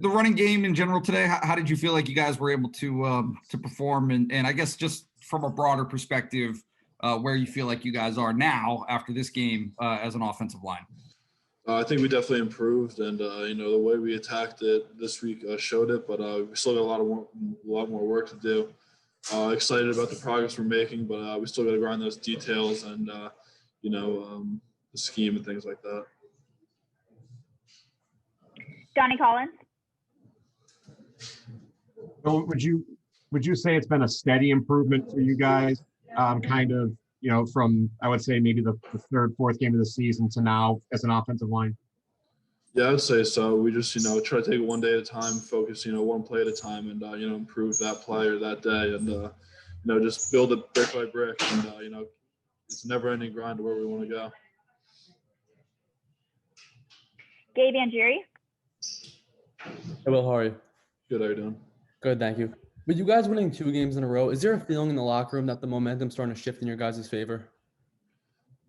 the running game in general today, how did you feel like you guys were able to perform? And I guess just from a broader perspective, where you feel like you guys are now after this game as an offensive line? I think we definitely improved, and the way we attacked it this week showed it. But we still got a lot more work to do. Excited about the progress we're making, but we still got to grind those details and the scheme and things like that. Johnny Collins. So would you say it's been a steady improvement for you guys, from, I would say, maybe the third, fourth game of the season to now as an offensive line? Yeah, I'd say so. We just, try to take it one day at a time, focus, one play at a time, and, improve that play or that day, and, just build it brick by brick. And, it's a never-ending grind to where we want to go. Gabe Angieri. Hey, Will, how are you? Good, how are you doing? Good, thank you. With you guys winning 2 games in a row, is there a feeling in the locker room that the momentum's starting to shift in your guys' favor?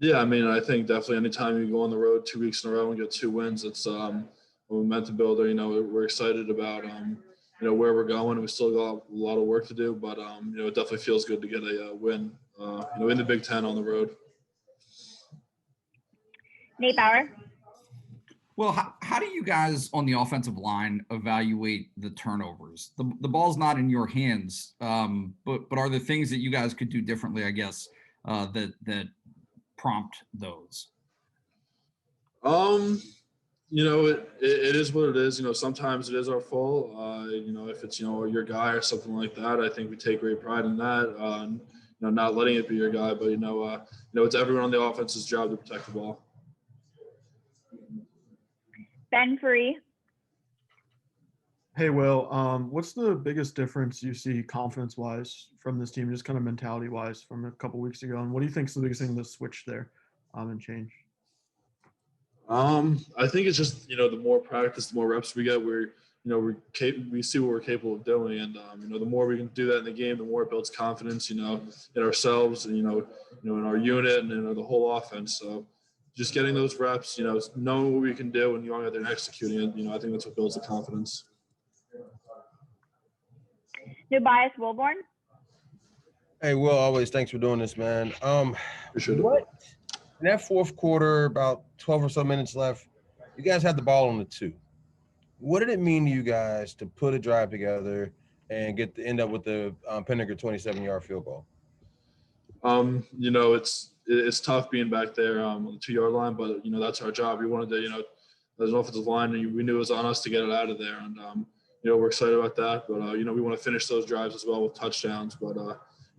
Yeah, I think definitely anytime you go on the road 2 weeks in a row and get 2 wins, it's a momentum builder. We're excited about, where we're going. We still got a lot of work to do, but, it definitely feels good to get a win, in the Big Ten on the road. Nate Bauer. Well, how do you guys on the offensive line evaluate the turnovers? The ball's not in your hands, but are there things that you guys could do differently, I guess, that prompt those? It is what it is. Sometimes it is our fault. If it's, your guy or something like that, I think we take great pride in that, not letting it be your guy, but, it's everyone on the offense's job to protect the ball. Ben Free. Hey, Will, what's the biggest difference you see confidence-wise from this team, just kind of mentality-wise from a couple weeks ago? And what do you think is the biggest thing to switch there and change? I think it's just, the more practice, the more reps we get, we see what we're capable of doing. And, the more we can do that in the game, the more it builds confidence, in ourselves and, in our unit and, the whole offense. So just getting those reps, knowing what we can do and going out there and executing it, I think that's what builds the confidence. Tobias Wilborn. Hey, Will, always thanks for doing this, man. Appreciate it. In that fourth quarter, about 12 or so minutes left, you guys had the ball on the 2. What did it mean to you guys to put a drive together and end up with the Penninger 27-yard field goal? It's tough being back there on the 2-yard line, but that's our job. We wanted to, as an offensive line, and we knew it was on us to get it out of there, and we're excited about that. But we want to finish those drives as well with touchdowns. But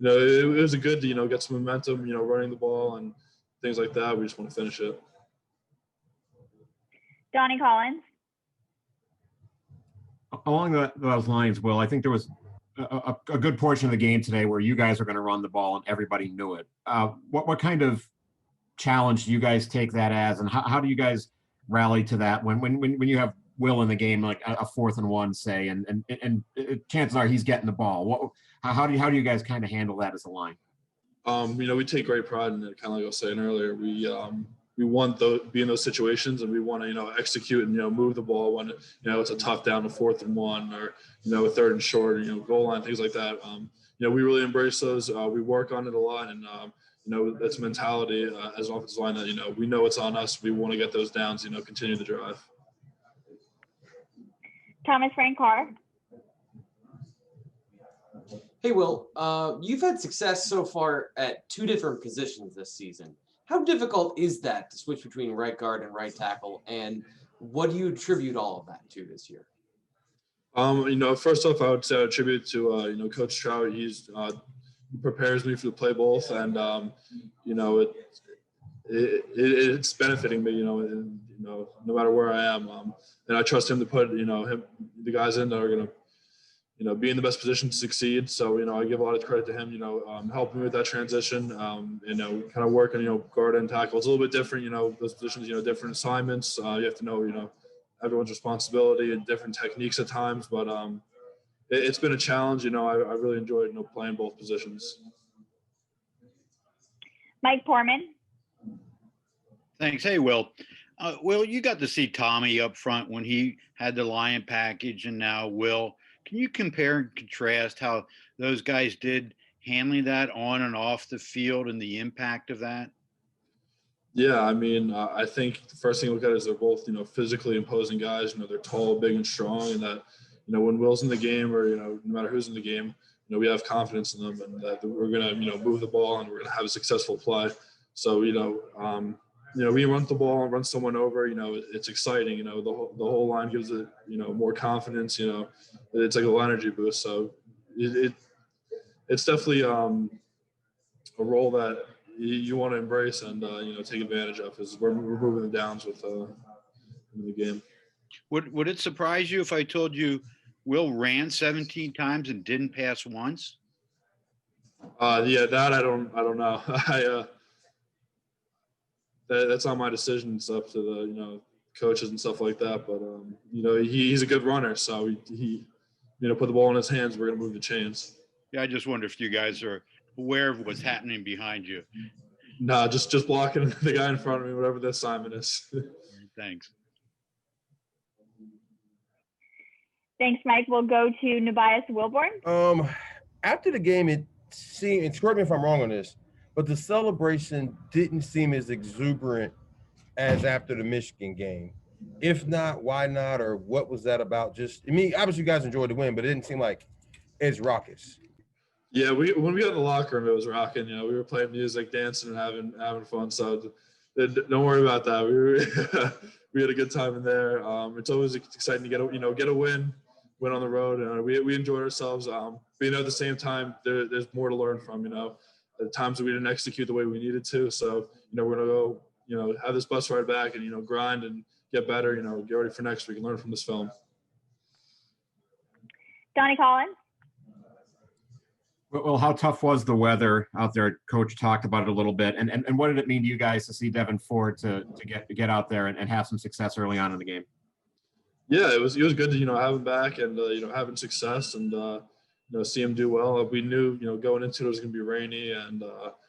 it was a good to get some momentum, running the ball and things like that. We just want to finish it. Johnny Collins. Along those lines, Will, I think there was a good portion of the game today where you guys are going to run the ball and everybody knew it. What kind of challenge do you guys take that as, and how do you guys rally to that when you have Will in the game, like a 4th and 1, say, and chances are he's getting the ball? How do you guys kind of handle that as a line? We take great pride in it. Kind of like I was saying earlier, we want to be in those situations, and we want to execute and move the ball when it's a tough down to 4th and 1 or a 3rd and short, goal line, things like that. We really embrace those. We work on it a lot, and that's mentality as an offensive line that we know it's on us. We want to get those downs, continue the drive. Thomas Frank Carr. Hey, Will, you've had success so far at 2 different positions this season. How difficult is that to switch between right guard and right tackle, and what do you attribute all of that to this year? First off, I would say I attribute to Coach Trout. He prepares me to play both, and it's benefiting me. No matter where I am, and I trust him to put the guys in that are gonna be in the best position to succeed. So, I give a lot of credit to him, helping me with that transition, kind of working, guard and tackle. It's a little bit different, those positions, different assignments. You have to know, everyone's responsibility and different techniques at times, but it's been a challenge. I really enjoyed, playing both positions. Mike Porman. Thanks. Hey, Will. Will, you got to see Tommy up front when he had the Lion package, and now Will. Can you compare and contrast how those guys did handling that on and off the field and the impact of that? Yeah, I mean, I think the first thing to look at is they're both, physically imposing guys. They're tall, big, and strong, and that, when Will's in the game or, no matter who's in the game, we have confidence in them and that we're going to, move the ball and we're going to have a successful play. So, we run the ball and run someone over, it's exciting. The whole line gives it, more confidence, it's like a little energy boost. So it's definitely a role that you want to embrace and take advantage of, is we're moving the downs with in the game. Would it surprise you if I told you Will ran 17 times and didn't pass once? Yeah, that I don't know. That's not my decision. It's up to the coaches and stuff like that. But he's a good runner, so he put the ball in his hands. We're gonna move the chains. Yeah, I just wonder if you guys are aware of what's happening behind you. No, just blocking the guy in front of me, whatever the assignment is. Thanks. Thanks, Mike. We'll go to Nubias Wilborn. After the game, it seemed, and correct me if I'm wrong on this, but the celebration didn't seem as exuberant as after the Michigan game. If not, why not? Or what was that about? Obviously you guys enjoyed the win, but it didn't seem like it's raucous. Yeah, when we got in the locker room, it was rocking. We were playing music, dancing, and having fun. So don't worry about that. We had a good time in there. It's always exciting to get a win on the road, and we enjoyed ourselves. But at the same time, there's more to learn from. The times that we didn't execute the way we needed to. So we're gonna go have this bus ride back and grind and get better. Get ready for next week and learn from this film. Donnie Collins. Well, how tough was the weather out there? Coach talked about it a little bit, and what did it mean to you guys to see Devin Ford to get out there and have some success early on in the game? Yeah, it was good to have him back and having success and see him do well. We knew going into it was going to be rainy and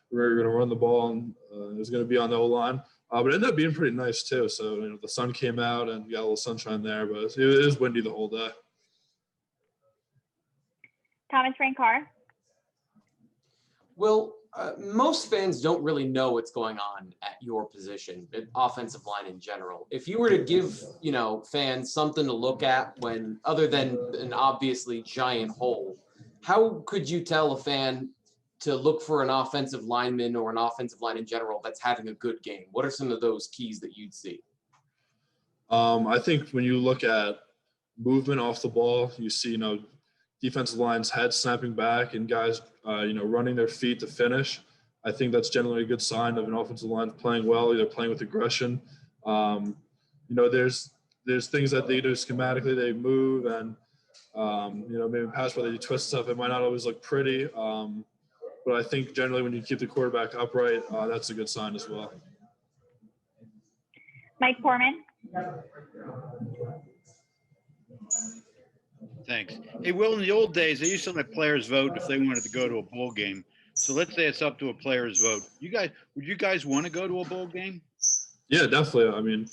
we were going to run the ball and it was going to be on the O-line, but it ended up being pretty nice too. So the sun came out and got a little sunshine there, but it was windy the whole day. Thomas Frank Carr. Well, most fans don't really know what's going on at your position, offensive line in general. If you were to give, fans something to look at when other than an obviously giant hole, how could you tell a fan to look for an offensive lineman or an offensive line in general that's having a good game? What are some of those keys that you'd see? I think when you look at movement off the ball, you see, defensive line's head snapping back and guys, running their feet to finish. I think that's generally a good sign of an offensive line playing well, either playing with aggression. There's things that they do schematically, they move and, maybe pass where they twist stuff. It might not always look pretty, but I think generally when you keep the quarterback upright, that's a good sign as well. Mike Portman. Thanks. Hey, Will, in the old days, they used to let players vote if they wanted to go to a bowl game. So let's say it's up to a player's vote. Would you guys want to go to a bowl game? Yeah, definitely. I mean,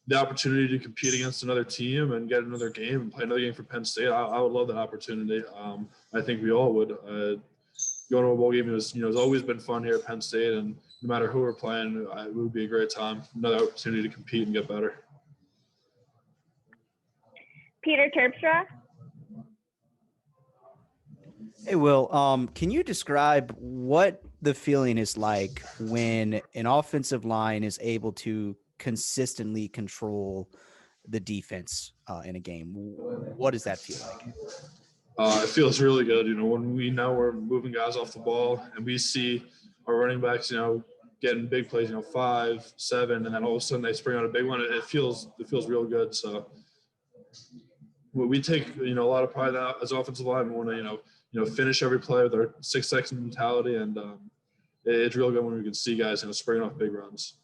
the opportunity to compete against another team and get another game and play another game for Penn State, I would love that opportunity. I think we all would. Going to a bowl game has always been fun here at Penn State, and no matter who we're playing, it would be a great time. Another opportunity to compete and get better. Peter Terpstra. Hey, Will, can you describe what the feeling is like when an offensive line is able to consistently control the defense in a game? What does that feel like? It feels really good. When we know we're moving guys off the ball and we see our running backs, getting big plays, 5, 7, and then all of a sudden they spring out a big one. It feels real good. So we take, a lot of pride out as offensive line. We want to, finish every play with our 6-second mentality. And it's real good when we can see guys, springing off big runs.